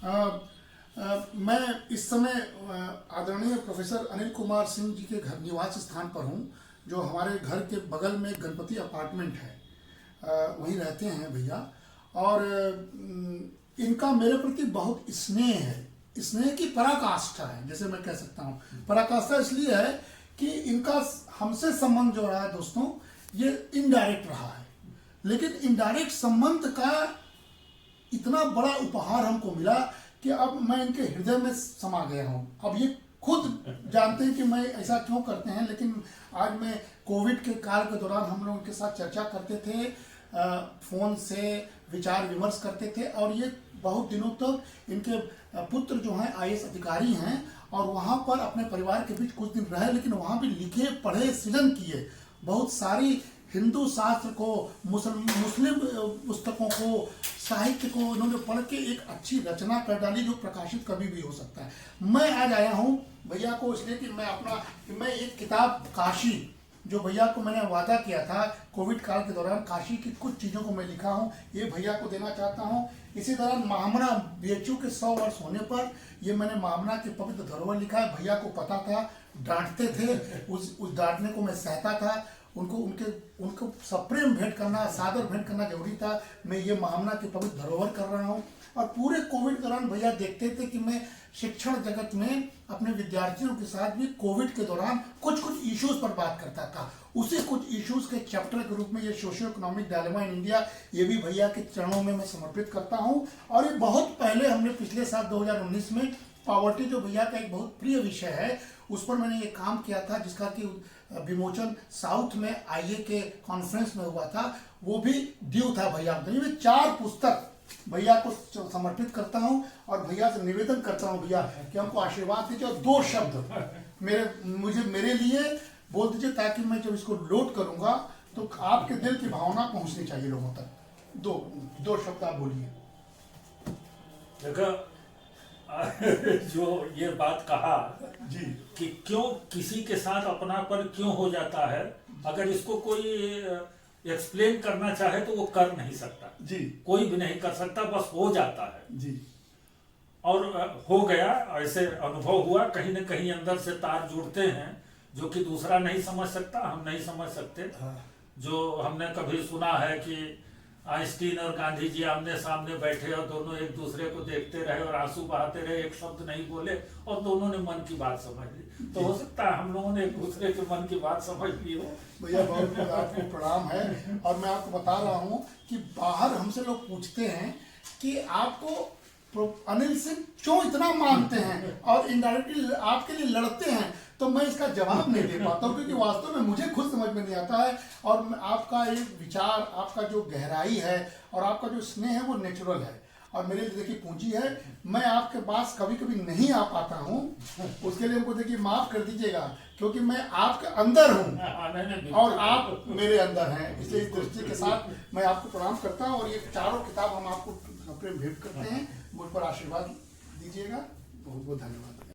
मैं इस समय आदरणीय प्रोफेसर अनिल कुमार सिंह जी के घर निवास स्थान पर हूँ, जो हमारे घर के बगल में गणपति अपार्टमेंट है, वहीं रहते हैं भैया। और इनका मेरे प्रति बहुत स्नेह है, स्नेह की पराकाष्ठा है, जैसे मैं कह सकता हूँ। पराकाष्ठा इसलिए है कि इनका हमसे संबंध जो रहा है दोस्तों, ये इनडायरेक्ट रहा है, लेकिन इनडायरेक्ट संबंध का इतना बड़ा उपहार हमको मिला कि अब मैं इनके हृदय में समा गया हूँ। अब ये खुद जानते हैं कि मैं ऐसा क्यों करते हैं, लेकिन आज मैं कोविड के काल के दौरान हम लोग उनके साथ चर्चा करते थे, फोन से विचार विमर्श करते थे। और ये बहुत दिनों तक इनके पुत्र जो हैं IAS अधिकारी हैं, और वहाँ पर अपने परिवार के बीच कुछ दिन रहे, लेकिन वहाँ भी लिखे पढ़े सृजन किए। बहुत सारी हिंदू शास्त्र को, मुस्लिम पुस्तकों को, साहित्य को उन्होंने पढ़ के एक अच्छी रचना कर डाली, जो प्रकाशित कभी भी हो सकता है। मैं आज आया हूँ भैया को इसलिए कि मैं एक किताब काशी, जो भैया को मैंने वादा किया था कोविड काल के दौरान, काशी की कुछ चीज़ों को मैं लिखा हूँ, ये भैया को देना चाहता हूँ। इसी दौरान महामना BHU के 100 वर्ष होने पर ये मैंने महामना के पवित्र धरोहर लिखा है। भैया को पता था, डांटते थे, उस डांटने को मैं सहता था। उनको सप्रेम भेंट करना, सादर भेंट करना जरूरी था। मैं ये महामना की पवित्र धरोहर कर रहा हूँ। और पूरे कोविड दौरान भैया देखते थे कि मैं शिक्षण जगत में अपने विद्यार्थियों के साथ भी कोविड के दौरान कुछ इश्यूज पर बात करता था। उसी कुछ इश्यूज के चैप्टर के रूप में ये socio economic dilemma in India, ये भी भैया के चरणों में मैं समर्पित करता हूँ। और ये बहुत पहले हमने पिछले साल 2019 में पॉवर्टी, जो भैया का एक बहुत प्रिय विषय है, उस पर मैंने ये काम किया था, जिसका कि विमोचन साउथ में IA के कॉन्फ्रेंस में हुआ था। वो भी ड्यू था भैया को। मैं 4 पुस्तक भैया को समर्पित करता हूं और भैया से निवेदन करता हूं भैया कि हमको आशीर्वाद दीजिए और 2 शब्द मेरे लिए बोल दीजिए, ताकि मैं जब इसको लोड करूंगा तो आपके दिल की भावना पहुंचनी चाहिए लोगों तक। दो शब्द आप बोलिए। देखो, जो ये बात कहा जी कि क्यों किसी के साथ अपनापन क्यों हो जाता है, अगर इसको कोई एक्सप्लेन करना चाहे तो वो कर नहीं सकता जी, कोई भी नहीं कर सकता, बस हो जाता है जी। और हो गया। ऐसे अनुभव हुआ, कहीं ना कहीं अंदर से तार जुड़ते हैं जो कि दूसरा नहीं समझ सकता, हम नहीं समझ सकते। जो हमने कभी सुना है कि आइंस्टीन और गांधी जी आमने सामने बैठे और दोनों एक दूसरे को देखते रहे और आंसू बहाते रहे, एक शब्द नहीं बोले और दोनों ने मन की बात समझ ली। तो हो सकता है हम लोगों ने एक दूसरे के मन की बात समझ ली हो। भैया बहुत बहुत आपको प्रणाम है। और मैं आपको बता रहा हूँ कि बाहर हमसे लोग पूछते हैं कि आपको अनिल सिंह क्यों इतना मानते हैं और इनडायरेक्टली आपके लिए लड़ते हैं, तो मैं इसका जवाब नहीं दे पाता हूँ, क्योंकि वास्तव में मुझे खुद समझ में नहीं आता है। और आपका एक विचार, आपका जो गहराई है और आपका जो स्नेह है, वो नेचुरल है और मेरे लिए देखिए पूंजी है। मैं आपके पास कभी कभी नहीं आ पाता हूँ, उसके लिए हमको देखिए माफ कर दीजिएगा, क्योंकि मैं आपके अंदर हूँ और आप मेरे अंदर हैं। इसलिए इस दृष्टि के साथ मैं आपको प्रणाम करता हूँ और ये 4 किताब हम आपको प्रेम भेंट करते हैं। मुझ पर आशीर्वाद दीजिएगा। बहुत बहुत धन्यवाद।